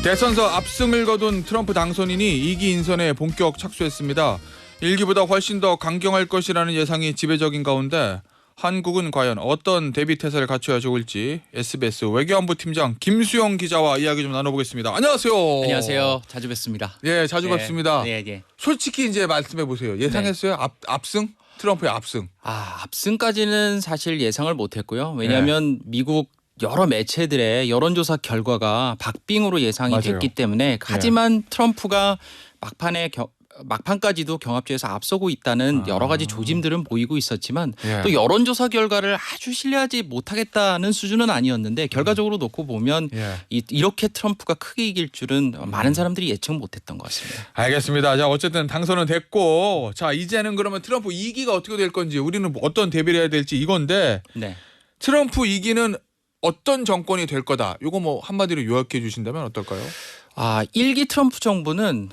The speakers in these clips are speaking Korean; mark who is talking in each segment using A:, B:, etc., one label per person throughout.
A: 대선서 압승을 거둔 트럼프 당선인이 2기 인선에 본격 착수했습니다. 1기보다 훨씬 더 강경할 것이라는 예상이 지배적인 가운데 한국은 과연 어떤 대비태세를 갖춰야 좋을지 SBS 외교안보 팀장 김수영 기자와 이야기 좀 나눠보겠습니다. 안녕하세요.
B: 안녕하세요. 자주 뵙습니다.
A: 예, 자주 뵙습니다.
B: 네.
A: 솔직히 이제 말씀해 보세요. 예상했어요? 압승? 트럼프의 압승.
B: 압승까지는 사실 예상을 못했고요. 왜냐하면 미국 여러 매체들의 여론조사 결과가 박빙으로 예상이
A: 맞아요.
B: 됐기 때문에 하지만 트럼프가 막판까지도 경합주에서 앞서고 있다는 여러 가지 조짐들은 보이고 있었지만 또 여론조사 결과를 아주 신뢰하지 못하겠다는 수준은 아니었는데 결과적으로 놓고 보면 이렇게 트럼프가 크게 이길 줄은 많은 사람들이 예측 못했던 것 같습니다.
A: 알겠습니다. 자, 어쨌든 당선은 됐고, 자 이제는 그러면 트럼프 2기가 어떻게 될 건지, 우리는 어떤 대비를 해야 될지 이건데,
B: 네.
A: 트럼프 2기는 어떤 정권이 될 거다. 이거 뭐 한마디로 요약해 주신다면 어떨까요?
B: 1기 트럼프 정부는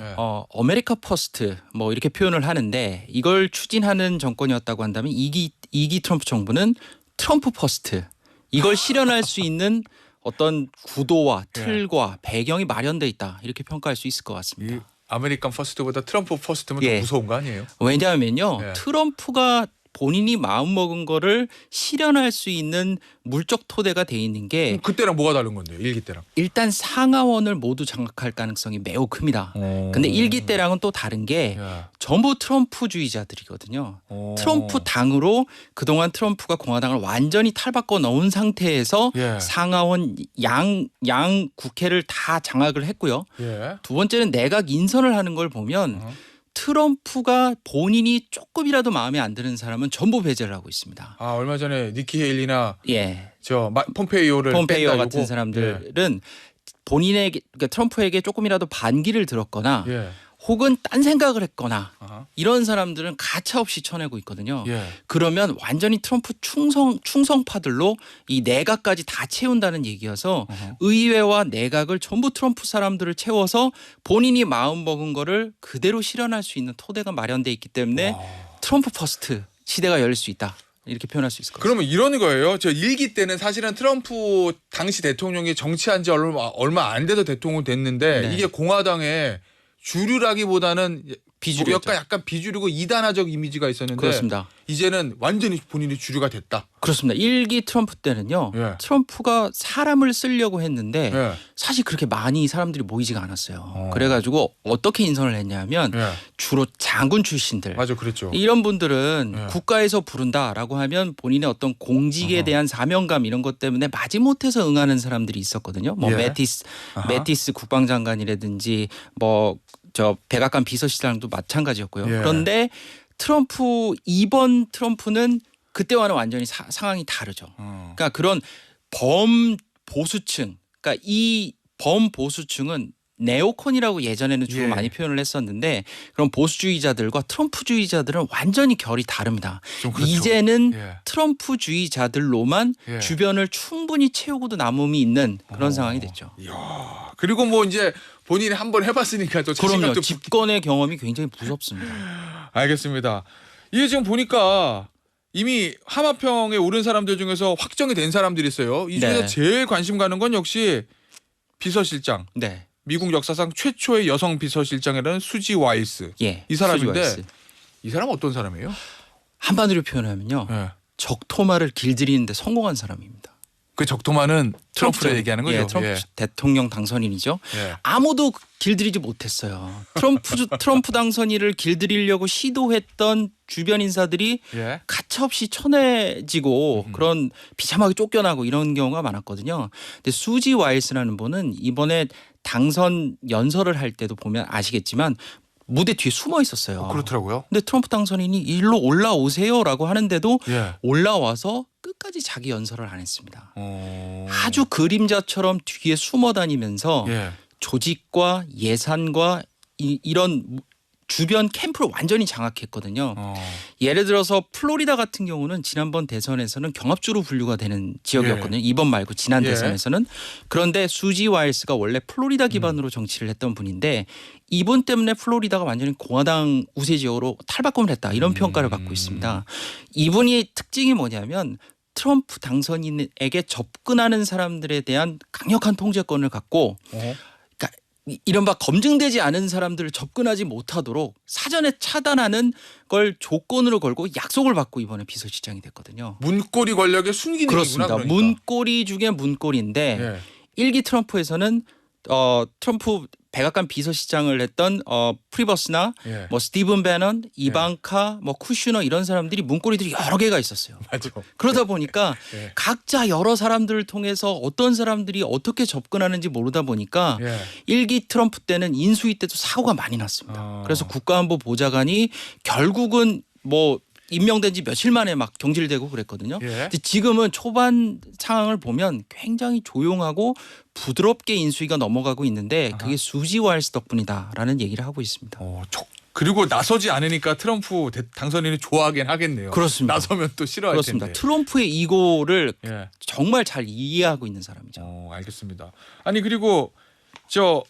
B: 아메리카 퍼스트 뭐 이렇게 표현을 하는데 이걸 추진하는 정권이었다고 한다면 2기 트럼프 정부는 트럼프 퍼스트, 이걸 실현할 수 있는 어떤 구도와 틀과 배경이 마련돼 있다, 이렇게 평가할 수 있을 것 같습니다.
A: 이 아메리칸 퍼스트보다 트럼프 퍼스트면 더 무서운 거 아니에요?
B: 왜냐하면요, 트럼프가 본인이 마음먹은 거를 실현할 수 있는 물적 토대가 돼 있는 게
A: 그때랑 뭐가 다른 건데요? 1기 때랑.
B: 일단 상하원을 모두 장악할 가능성이 매우 큽니다. 근데 1기 때랑은 또 다른 게 전부 트럼프주의자들이거든요. 트럼프 당으로 그동안 트럼프가 공화당을 완전히 탈바꿔 놓은 상태에서 상하원 양 국회를 다 장악을 했고요. 두 번째는 내각 인선을 하는 걸 보면 트럼프가 본인이 조금이라도 마음에 안 드는 사람은 전부 배제를 하고 있습니다.
A: 얼마 전에 니키 헤일리나
B: pom페이오
A: pom페이오
B: 같은 사람들은 본인에게, 그러니까 트럼프에게 조금이라도 반기를 들었거나 혹은 딴 생각을 했거나 이런 사람들은 가차없이 쳐내고 있거든요. 그러면 완전히 트럼프 충성파들로 이 내각까지 다 채운다는 얘기여서 의회와 내각을 전부 트럼프 사람들을 채워서 본인이 마음먹은 거를 그대로 실현할 수 있는 토대가 마련돼 있기 때문에 트럼프 퍼스트 시대가 열릴 수 있다, 이렇게 표현할 수 있을 것 같습니다.
A: 그러면 이런 거예요. 저 1기 때는 사실은 트럼프 당시 대통령이 정치한 지 얼마 안 돼서 대통령 됐는데 이게 공화당의 주류라기보다는
B: 비주류였죠.
A: 약간 비주류고 이단화적 이미지가 있었는데
B: 그렇습니다.
A: 이제는 완전히 본인이 주류가 됐다.
B: 그렇습니다. 1기 트럼프 때는요. 트럼프가 사람을 쓰려고 했는데 사실 그렇게 많이 사람들이 모이지가 않았어요. 그래가지고 어떻게 인선을 했냐면 주로 장군 출신들.
A: 맞아, 그랬죠.
B: 이런 분들은 국가에서 부른다라고 하면 본인의 어떤 공직에 대한 사명감 이런 것 때문에 마지못해서 응하는 사람들이 있었거든요. 뭐 매티스 국방장관이라든지 뭐 저 백악관 비서실장도 마찬가지였고요. 그런데 이번 트럼프는 그때와는 완전히 상황이 다르죠. 그러니까 그런 범보수층, 그러니까 이 범보수층은 네오콘이라고 예전에는 주로 많이 표현을 했었는데 그런 보수주의자들과 트럼프주의자들은 완전히 결이 다릅니다. 이제는 트럼프주의자들로만 주변을 충분히 채우고도 남음이 있는 그런 상황이 됐죠.
A: 이야, 그리고 뭐 이제 본인이 한번 해봤으니까 또
B: 그럼요. 집권의 경험이 굉장히 무섭습니다.
A: 알겠습니다. 이게 지금 보니까 이미 하마평에 오른 사람들 중에서 확정이 된 사람들이 있어요. 이 중에서 제일 관심 가는 건 역시 비서실장. 미국 역사상 최초의 여성 비서실장이라는 수지 와일스. 이 사람인데 이 사람은 어떤 사람이에요?
B: 한마디로 표현하면요. 적토마를 길들이는데 성공한 사람입니다.
A: 그 적토마는 트럼프를 얘기하는 거죠.
B: 트럼프 대통령 당선인이죠. 아무도 길들이지 못했어요. 트럼프 당선인을 길들이려고 시도했던 주변 인사들이 가차없이 쳐내지고 그런 비참하게 쫓겨나고 이런 경우가 많았거든요. 근데 수지 와일스라는 분은 이번에 당선 연설을 할 때도 보면 아시겠지만 무대 뒤에 숨어 있었어요.
A: 그렇더라고요.
B: 근데 트럼프 당선인이 일로 올라오세요라고 하는데도 올라와서 끝까지 자기 연설을 안 했습니다. 아주 그림자처럼 뒤에 숨어 다니면서 조직과 예산과 이런 주변 캠프를 완전히 장악했거든요. 예를 들어서 플로리다 같은 경우는 지난번 대선에서는 경합주로 분류가 되는 지역이었거든요. 이번 말고 지난 대선에서는. 그런데 수지 와일스가 원래 플로리다 기반으로 정치를 했던 분인데 이분 때문에 플로리다가 완전히 공화당 우세 지역으로 탈바꿈을 했다, 이런 평가를 받고 있습니다. 이분이 특징이 뭐냐면 트럼프 당선인에게 접근하는 사람들에 대한 강력한 통제권을 갖고 그러니까 이른바 검증되지 않은 사람들을 접근하지 못하도록 사전에 차단하는 걸 조건으로 걸고 약속을 받고 이번에 비서실장이 됐거든요.
A: 문고리 권력의 순기능이구나.
B: 그렇습니다.
A: 그러니까.
B: 문고리 중에 문고리인데
A: 예.
B: 일기 트럼프에서는 트럼프 백악관 비서실장을 했던 프리버스나
A: 예.
B: 뭐 스티븐 배넌, 이방카, 뭐 쿠슈너 이런 사람들이 문고리들이 여러 개가 있었어요.
A: 맞아.
B: 그러다 보니까
A: 예.
B: 각자 여러 사람들을 통해서 어떤 사람들이 어떻게 접근하는지 모르다 보니까
A: 예.
B: 일기 트럼프 때는 인수위 때도 사고가 많이 났습니다. 그래서 국가안보 보좌관이 결국은 뭐 임명된 지 며칠 만에 막 경질되고 그랬거든요.
A: 예.
B: 근데 지금은 초반 상황을 보면 굉장히 조용하고 부드럽게 인수위가 넘어가고 있는데 그게 수지 와일스 덕분이다라는 얘기를 하고 있습니다.
A: 그리고 나서지 않으니까 트럼프 당선인이 좋아하긴 하겠네요.
B: 그렇습니다.
A: 나서면 또 싫어할
B: 그렇습니다.
A: 텐데.
B: 트럼프의 이고를
A: 예.
B: 정말 잘 이해하고 있는 사람이죠.
A: 알겠습니다. 아니 그리고 저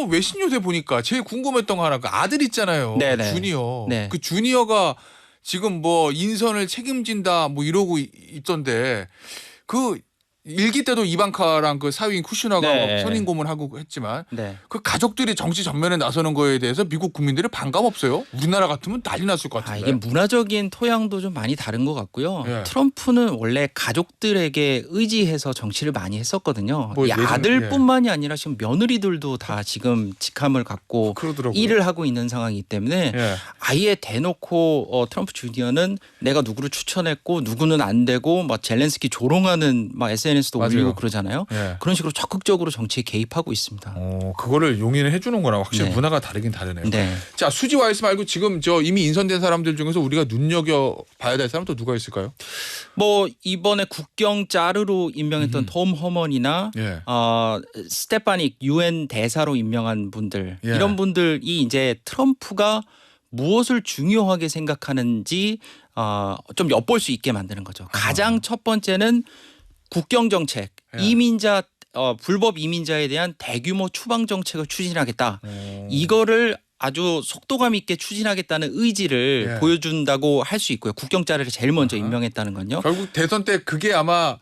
A: 외신 요새 보니까 제일 궁금했던 거 하나 그 아들 있잖아요.
B: 네네.
A: 주니어.
B: 네.
A: 그 주니어가 지금 뭐 인선을 책임진다 뭐 이러고 있던데 그 일기 때도 이방카랑 그 사위인 쿠슈너가
B: 네.
A: 선임 고문하고 했지만
B: 네.
A: 그 가족들이 정치 전면에 나서는 거에 대해서 미국 국민들이 반감 없어요? 우리나라 같으면 난리 났을 것 같은데.
B: 이게 문화적인 토양도 좀 많이 다른 것 같고요.
A: 예.
B: 트럼프는 원래 가족들에게 의지해서 정치를 많이 했었거든요.
A: 뭐
B: 이
A: 예전-
B: 아들뿐만이 아니라 지금 며느리들도 다 지금 직함을 갖고
A: 그러더라고요.
B: 일을 하고 있는 상황이기 때문에
A: 예.
B: 아예 대놓고 트럼프 주니어는 내가 누구를 추천했고 누구는 안 되고 막 젤렌스키 조롱하는 막 SNS도
A: 맞아요.
B: 올리고 그러잖아요.
A: 예.
B: 그런 식으로 적극적으로 정치에 개입하고 있습니다.
A: 그거를 용인을 해주는구나. 확실히
B: 네.
A: 문화가 다르긴 다르네요.
B: 네.
A: 자, 수지 와이스 말고 지금 이미 인선된 사람들 중에서 우리가 눈여겨 봐야 될 사람 또 누가 있을까요?
B: 뭐 이번에 국경 짜르로 임명했던 톰 허먼이나
A: 예.
B: 스테파닉 UN 대사로 임명한 분들
A: 예.
B: 이런 분들이 이제 트럼프가 무엇을 중요하게 생각하는지 좀 엿볼 수 있게 만드는 거죠. 가장 첫 번째는 국경 정책,
A: 예.
B: 이민자 불법 이민자에 대한 대규모 추방 정책을 추진하겠다. 이거를 아주 속도감 있게 추진하겠다는 의지를
A: 예.
B: 보여준다고 할 수 있고요. 국경 짜르를 제일 먼저 임명했다는 건요.
A: 결국 대선 때 그게 아마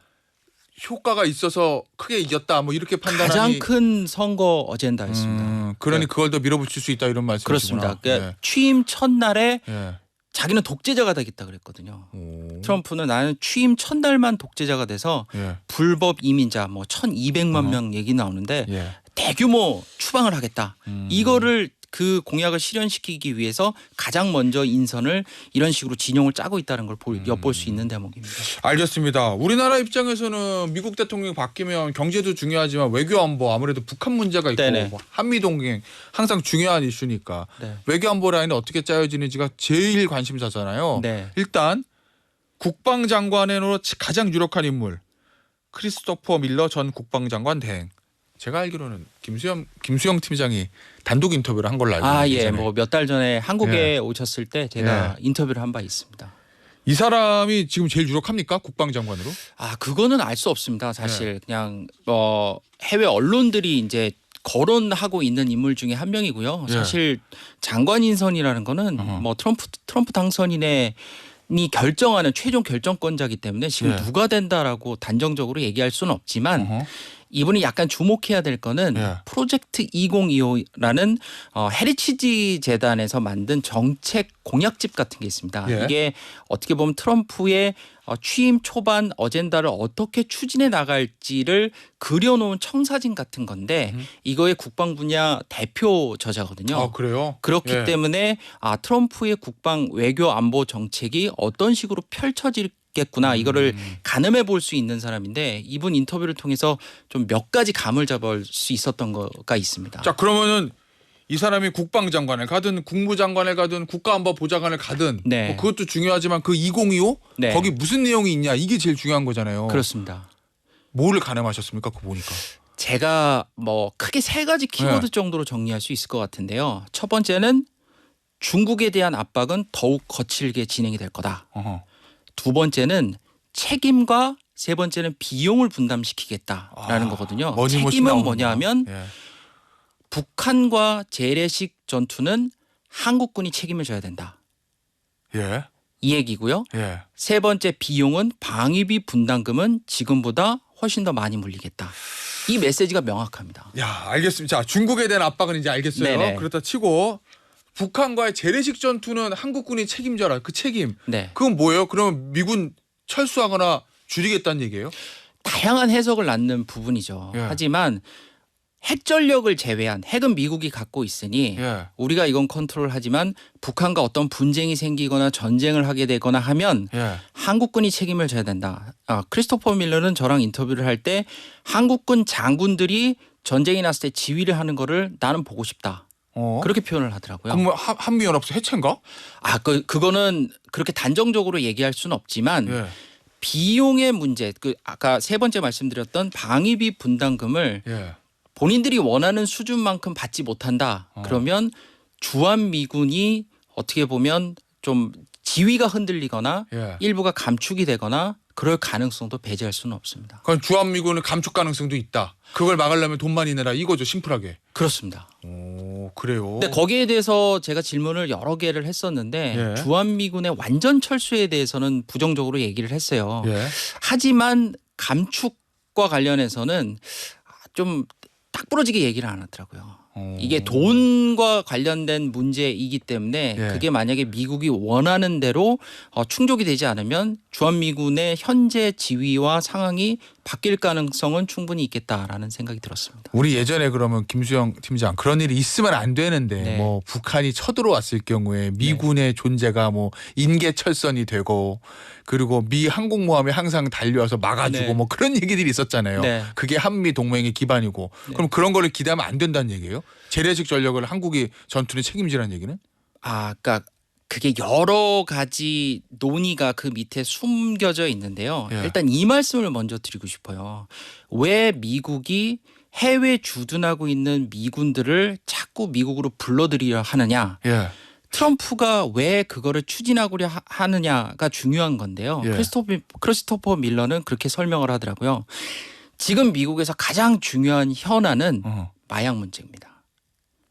A: 효과가 있어서 크게 이겼다 뭐 이렇게 판단하니
B: 가장 큰 선거 어젠다였습니다.
A: 그러니 그걸 더 밀어붙일 수 있다 이런 말씀이시구나.
B: 그렇습니다. 그러니까 취임 첫날에
A: 예.
B: 자기는 독재자가 되겠다 그랬거든요.
A: 오.
B: 트럼프는 나는 취임 첫날만 독재자가 돼서
A: 예.
B: 불법 이민자 뭐 1,200만 명 얘기 나오는데
A: 예.
B: 대규모 추방을 하겠다. 이거를 그 공약을 실현시키기 위해서 가장 먼저 인선을 이런 식으로 진영을 짜고 있다는 걸 엿볼 수 있는 대목입니다.
A: 알겠습니다. 우리나라 입장에서는 미국 대통령이 바뀌면 경제도 중요하지만 외교 안보 아무래도 북한 문제가 있고
B: 네네.
A: 뭐 한미 동맹 항상 중요한 이슈니까
B: 네.
A: 외교 안보 라인이 어떻게 짜여지는지가 제일 관심사잖아요.
B: 네.
A: 일단 국방장관으로 가장 유력한 인물 크리스토퍼 밀러 전 국방장관 대행. 제가 알기로는 김수영 팀장이 단독 인터뷰를 한 걸로 알고 있는데
B: 예. 뭐 몇 달 전에 한국에 오셨을 때 제가 인터뷰를 한 바 있습니다.
A: 이 사람이 지금 제일 유력합니까? 국방장관으로?
B: 그거는 알 수 없습니다. 사실 그냥 해외 언론들이 이제 거론하고 있는 인물 중에 한 명이고요. 사실 장관 인선이라는 거는 뭐 트럼프 당선인의 결정하는 최종 결정권자이기 때문에 지금 누가 된다라고 단정적으로 얘기할 수는 없지만 이분이 약간 주목해야 될 거는 프로젝트 2025라는 헤리티지 재단에서 만든 정책 공약집 같은 게 있습니다. 이게 어떻게 보면 트럼프의 취임 초반 어젠다를 어떻게 추진해 나갈지를 그려놓은 청사진 같은 건데 이거의 국방 분야 대표 저자거든요.
A: 그래요?
B: 그렇기 때문에 트럼프의 국방 외교 안보 정책이 어떤 식으로 펼쳐지겠구나 이거를 가늠해 볼 수 있는 사람인데 이분 인터뷰를 통해서 좀 몇 가지 감을 잡을 수 있었던 거가 있습니다.
A: 자, 그러면은 이 사람이 국방장관을 가든 국무장관을 가든 국가안보보좌관을 가든 뭐 그것도 중요하지만 그 2025 거기 무슨 내용이 있냐 이게 제일 중요한 거잖아요.
B: 그렇습니다.
A: 뭐를 가늠하셨습니까? 그거 보니까.
B: 제가 뭐 크게 세 가지 키워드 정도로 정리할 수 있을 것 같은데요. 첫 번째는 중국에 대한 압박은 더욱 거칠게 진행이 될 거다. 두 번째는 책임과 세 번째는 비용을 분담시키겠다라는 거거든요. 책임은 뭐냐면 북한과 재래식 전투는 한국군이 책임을 져야 된다. 이 얘기고요. 세 번째 비용은 방위비 분담금은 지금보다 훨씬 더 많이 물리겠다. 이 메시지가 명확합니다.
A: 야, 알겠습니다. 자, 중국에 대한 압박은 이제 알겠어요.
B: 네네.
A: 그렇다 치고 북한과의 재래식 전투는 한국군이 책임져라. 그 책임.
B: 네.
A: 그건 뭐예요? 그러면 미군 철수하거나 줄이겠다는 얘기예요?
B: 다양한 해석을 낳는 부분이죠.
A: 예.
B: 하지만 핵 전력을 제외한 핵은 미국이 갖고 있으니
A: 예.
B: 우리가 이건 컨트롤하지만 북한과 어떤 분쟁이 생기거나 전쟁을 하게 되거나 하면
A: 예.
B: 한국군이 책임을 져야 된다. 크리스토퍼 밀러는 저랑 인터뷰를 할 때 한국군 장군들이 전쟁이 났을 때 지휘를 하는 거를 나는 보고 싶다. 그렇게 표현을 하더라고요.
A: 그럼 한미연합소 해체인가?
B: 그거는 그렇게 단정적으로 얘기할 수는 없지만
A: 예.
B: 비용의 문제, 아까 세 번째 말씀드렸던 방위비 분담금을
A: 예.
B: 본인들이 원하는 수준만큼 받지 못한다. 그러면 주한미군이 어떻게 보면 좀 지위가 흔들리거나
A: 예.
B: 일부가 감축이 되거나 그럴 가능성도 배제할 수는 없습니다.
A: 그럼 주한미군은 감축 가능성도 있다. 그걸 막으려면 돈 많이 내라 이거죠, 심플하게.
B: 그렇습니다.
A: 오, 그래요.
B: 근데 거기에 대해서 제가 질문을 여러 개를 했었는데
A: 예.
B: 주한미군의 완전 철수에 대해서는 부정적으로 얘기를 했어요.
A: 예.
B: 하지만 감축과 관련해서는 좀 딱 부러지게 얘기를 안 하더라고요. 이게 돈과 관련된 문제이기 때문에
A: 예.
B: 그게 만약에 미국이 원하는 대로 충족이 되지 않으면 주한미군의 현재 지위와 상황이 바뀔 가능성은 충분히 있겠다라는 생각이 들었습니다.
A: 우리 예전에 그러면 김수영 팀장 그런 일이 있으면 안 되는데
B: 네.
A: 뭐 북한이 쳐들어왔을 경우에 미군의 존재가 뭐 인계철선이 되고 그리고 미 항공모함이 항상 달려와서 막아주고
B: 네.
A: 뭐 그런 얘기들이 있었잖아요.
B: 네.
A: 그게 한미 동맹의 기반이고 그럼 그런 거를 기대하면 안 된다는 얘기예요? 재래식 전력을 한국이 전투를 책임지라는 얘기는?
B: 그러니까 그게 여러 가지 논의가 그 밑에 숨겨져 있는데요.
A: 예.
B: 일단 이 말씀을 먼저 드리고 싶어요. 왜 미국이 해외 주둔하고 있는 미군들을 자꾸 미국으로 불러들이려 하느냐.
A: 예.
B: 트럼프가 왜 그거를 추진하고 하느냐가 중요한 건데요.
A: 예.
B: 크리스토퍼 밀러는 그렇게 설명을 하더라고요. 지금 미국에서 가장 중요한 현안은 마약 문제입니다.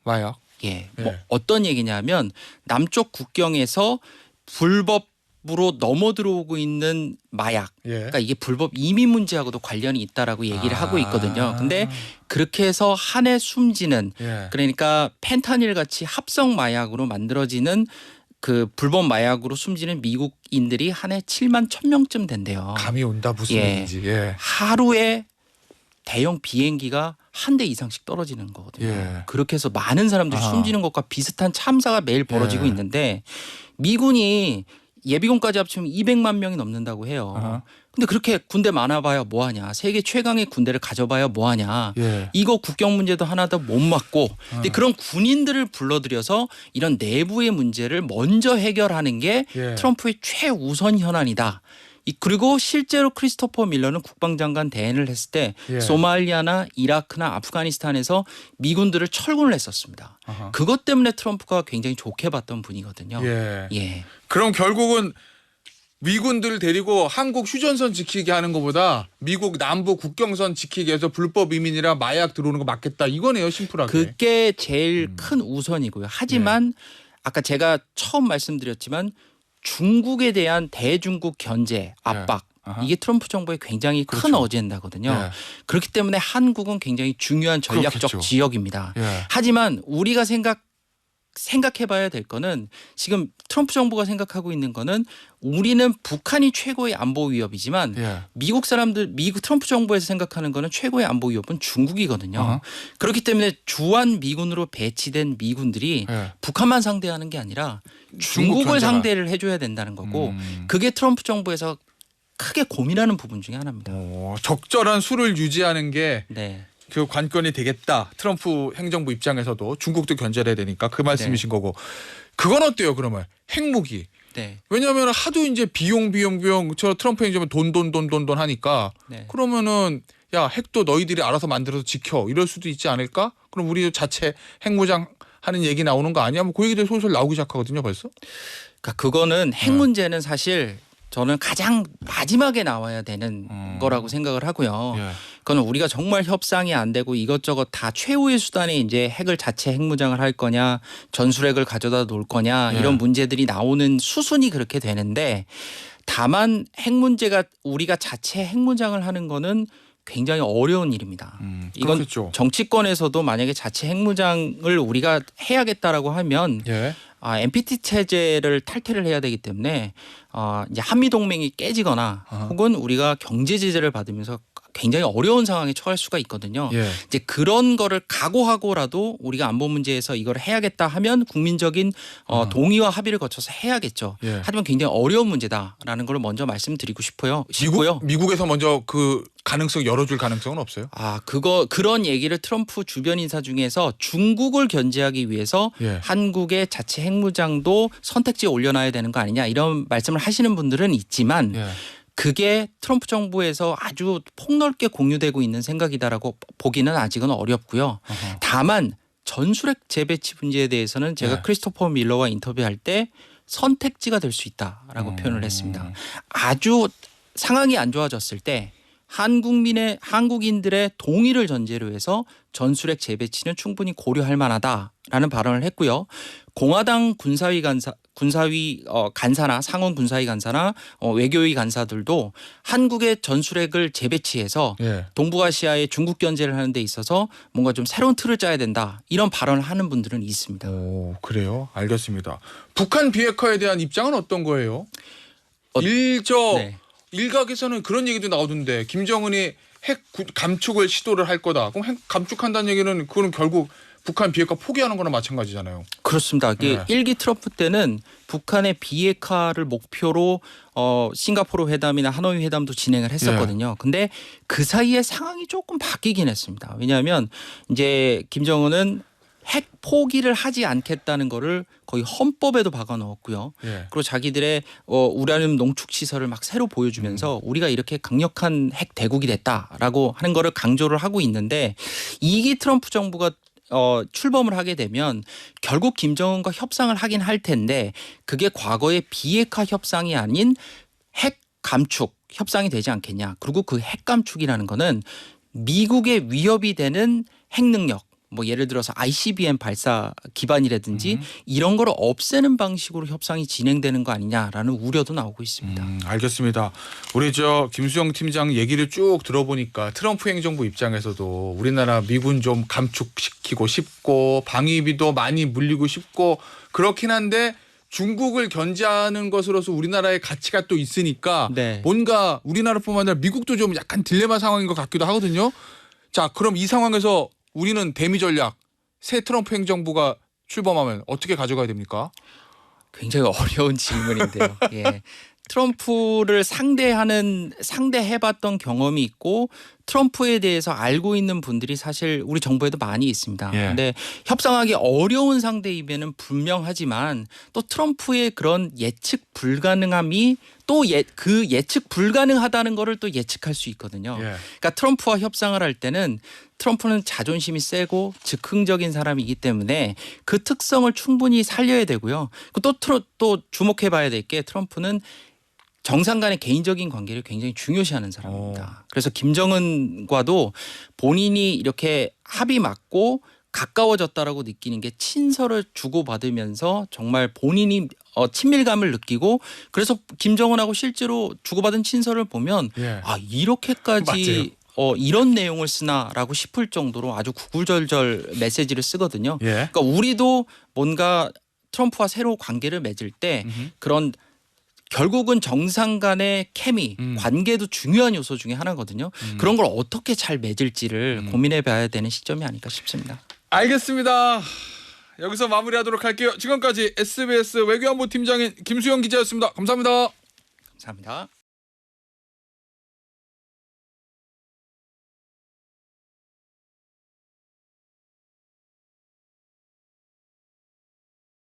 A: 마약?
B: 예.
A: 예.
B: 뭐 어떤 얘기냐면 남쪽 국경에서 불법으로 넘어 들어오고 있는 마약.
A: 예.
B: 그러니까 이게 불법 이민 문제하고도 관련이 있다라고 얘기를 하고 있거든요. 근데 그렇게 해서 한 해 숨지는
A: 예.
B: 그러니까 펜타닐 같이 합성 마약으로 만들어지는 그 불법 마약으로 숨지는 미국인들이 한 해 7만 1,000명쯤 된대요.
A: 감이 온다 무슨
B: 예.
A: 얘기인지. 예.
B: 하루에 대형 비행기가 한 대 이상씩 떨어지는 거거든요.
A: 예.
B: 그렇게 해서 많은 사람들이 숨지는 것과 비슷한 참사가 매일 벌어지고 있는데 미군이 예비군까지 합치면 200만 명이 넘는다고 해요. 근데 그렇게 군대 많아봐야 뭐하냐. 세계 최강의 군대를 가져봐야 뭐하냐.
A: 예.
B: 이거 국경 문제도 하나도 못 막고 근데 그런 군인들을 불러들여서 이런 내부의 문제를 먼저 해결하는 게
A: 예.
B: 트럼프의 최우선 현안이다. 그리고 실제로 크리스토퍼 밀러는 국방장관 대행을 했을 때
A: 예.
B: 소말리아나 이라크나 아프가니스탄에서 미군들을 철군을 했었습니다. 그것 때문에 트럼프가 굉장히 좋게 봤던 분이거든요.
A: 예.
B: 예.
A: 그럼 결국은 미군들을 데리고 한국 휴전선 지키게 하는 것보다 미국 남부 국경선 지키기 위해서 불법 이민이라 마약 들어오는 거 막겠다 이거네요, 심플하게.
B: 그게 제일 큰 우선이고요. 하지만 아까 제가 처음 말씀드렸지만 중국에 대한 대중국 견제, 압박 이게 트럼프 정부의 굉장히 큰
A: 그렇죠.
B: 어젠다거든요.
A: 예.
B: 그렇기 때문에 한국은 굉장히 중요한 전략적
A: 그렇겠죠.
B: 지역입니다.
A: 예.
B: 하지만 우리가 생각해봐야 될 거는 지금 트럼프 정부가 생각하고 있는 거는 우리는 북한이 최고의 안보 위협이지만
A: 예.
B: 미국 트럼프 정부에서 생각하는 거는 최고의 안보 위협은 중국이거든요. 그렇기 때문에 주한 미군으로 배치된 미군들이
A: 예.
B: 북한만 상대하는 게 아니라
A: 중국
B: 중국을
A: 견제가.
B: 상대를 해줘야 된다는 거고 그게 트럼프 정부에서 크게 고민하는 부분 중에 하나입니다.
A: 적절한 수를 유지하는 게
B: 네.
A: 그 관건이 되겠다. 트럼프 행정부 입장에서도 중국도 견제를 해야 되니까 그 말씀이신 거고. 그건 어때요, 그러면? 핵무기.
B: 네.
A: 왜냐하면 하도 이제 비용 저 트럼프 행정부 돈 하니까
B: 네.
A: 그러면은 야 핵도 너희들이 알아서 만들어서 지켜 이럴 수도 있지 않을까? 그럼 우리 자체 핵무장 하는 얘기 나오는 거 아니야? 뭐 그 얘기들 솔솔 나오기 시작하거든요, 벌써.
B: 그러니까 그거는 핵 문제는 사실 저는 가장 마지막에 나와야 되는 거라고 생각을 하고요.
A: 예.
B: 그거는 우리가 정말 협상이 안 되고 이것저것 다 최후의 수단에 이제 핵을 자체 핵무장을 할 거냐, 전술핵을 가져다 놓을 거냐 이런 문제들이 나오는 수순이 그렇게 되는데 다만 핵 문제가 우리가 자체 핵무장을 하는 거는 굉장히 어려운 일입니다. 이건
A: 그렇겠죠.
B: 정치권에서도 만약에 자치 핵무장을 우리가 해야겠다라고 하면
A: 예.
B: NPT 체제를 탈퇴를 해야 되기 때문에 이제 한미 동맹이 깨지거나 혹은 우리가 경제 제재를 받으면서 굉장히 어려운 상황에 처할 수가 있거든요.
A: 예.
B: 이제 그런 거를 각오하고라도 우리가 안보 문제에서 이걸 해야겠다 하면 국민적인 동의와 합의를 거쳐서 해야겠죠.
A: 예.
B: 하지만 굉장히 어려운 문제다라는 걸 먼저 말씀드리고 싶고요.
A: 미국에서 먼저 그 가능성 열어줄 가능성은 없어요?
B: 그런 얘기를 트럼프 주변 인사 중에서 중국을 견제하기 위해서
A: 예.
B: 한국의 자체 핵무장도 선택지에 올려놔야 되는 거 아니냐 이런 말씀을 하시는 분들은 있지만
A: 예.
B: 그게 트럼프 정부에서 아주 폭넓게 공유되고 있는 생각이다라고 보기는 아직은 어렵고요. 다만 전술핵 재배치 문제에 대해서는 제가
A: 네.
B: 크리스토퍼 밀러와 인터뷰할 때 선택지가 될 수 있다라고 표현을 했습니다. 아주 상황이 안 좋아졌을 때 한국인들의 동의를 전제로 해서 전술핵 재배치는 충분히 고려할 만하다라는 발언을 했고요. 공화당 간사나 상원 군사위 간사나 외교위 간사들도 한국의 전술핵을 재배치해서
A: 예.
B: 동북아시아의 중국 견제를 하는 데 있어서 뭔가 좀 새로운 틀을 짜야 된다 이런 발언을 하는 분들은 있습니다.
A: 오, 그래요? 알겠습니다. 북한 비핵화에 대한 입장은 어떤 거예요?
B: 네.
A: 일각에서는 그런 얘기도 나오던데 김정은이 핵 감축을 시도를 할 거다. 그럼 핵 감축한다는 얘기는 그거는 결국 북한 비핵화 포기하는 거나 마찬가지잖아요.
B: 그렇습니다.
A: 네.
B: 1기 트럼프 때는 북한의 비핵화를 목표로 싱가포르 회담이나 하노이 회담도 진행을 했었거든요. 근데 그 사이에 상황이 조금 바뀌긴 했습니다. 왜냐하면 이제 김정은은 핵 포기를 하지 않겠다는 거를 거의 헌법에도 박아 넣었고요.
A: 예.
B: 그리고 자기들의 우라늄 농축 시설을 막 새로 보여주면서 우리가 이렇게 강력한 핵 대국이 됐다라고 하는 거를 강조를 하고 있는데 2기 트럼프 정부가 출범을 하게 되면 결국 김정은과 협상을 하긴 할 텐데 그게 과거의 비핵화 협상이 아닌 핵 감축 협상이 되지 않겠냐. 그리고 그 핵 감축이라는 거는 미국의 위협이 되는 핵 능력 뭐 예를 들어서 ICBM 발사 기반이라든지 이런 거를 없애는 방식으로 협상이 진행되는 거 아니냐라는 우려도 나오고 있습니다.
A: 알겠습니다. 우리 김수영 팀장 얘기를 쭉 들어보니까 트럼프 행정부 입장에서도 우리나라 미군 좀 감축시키고 싶고 방위비도 많이 물리고 싶고 그렇긴 한데 중국을 견제하는 것으로서 우리나라의 가치가 또 있으니까
B: 네.
A: 뭔가 우리나라뿐만 아니라 미국도 좀 약간 딜레마 상황인 것 같기도 하거든요. 자, 그럼 이 상황에서 우리는 대미 전략 새 트럼프 행정부가 출범하면 어떻게 가져가야 됩니까?
B: 굉장히 어려운 질문인데요. 예. 트럼프를 상대해봤던 경험이 있고 트럼프에 대해서 알고 있는 분들이 사실 우리 정부에도 많이 있습니다. 그런데
A: 예.
B: 협상하기 어려운 상대임에는 분명하지만 또 트럼프의 그런 예측 불가능함이 또 그 예측 불가능하다는 거를 또 예측할 수 있거든요.
A: 예.
B: 그러니까 트럼프와 협상을 할 때는 트럼프는 자존심이 세고 즉흥적인 사람이기 때문에 그 특성을 충분히 살려야 되고요. 또 주목해봐야 될 게 트럼프는 정상 간의 개인적인 관계를 굉장히 중요시하는 사람입니다. 그래서 김정은과도 본인이 이렇게 합의 맞고 가까워졌다라고 느끼는 게 친서를 주고받으면서 정말 본인이 친밀감을 느끼고 그래서 김정은하고 실제로 주고받은 친서를 보면
A: 예.
B: 이렇게까지 이런 내용을 쓰나라고 싶을 정도로 아주 구구절절 메시지를 쓰거든요.
A: 예.
B: 그러니까 우리도 뭔가 트럼프와 새로 관계를 맺을 때 그런 결국은 정상 간의 케미, 관계도 중요한 요소 중에 하나거든요. 그런 걸 어떻게 잘 맺을지를 고민해 봐야 되는 시점이 아닐까 싶습니다.
A: 알겠습니다. 여기서 마무리하도록 할게요. 지금까지 SBS 외교안보 팀장인 김수영 기자였습니다. 감사합니다.
B: 감사합니다.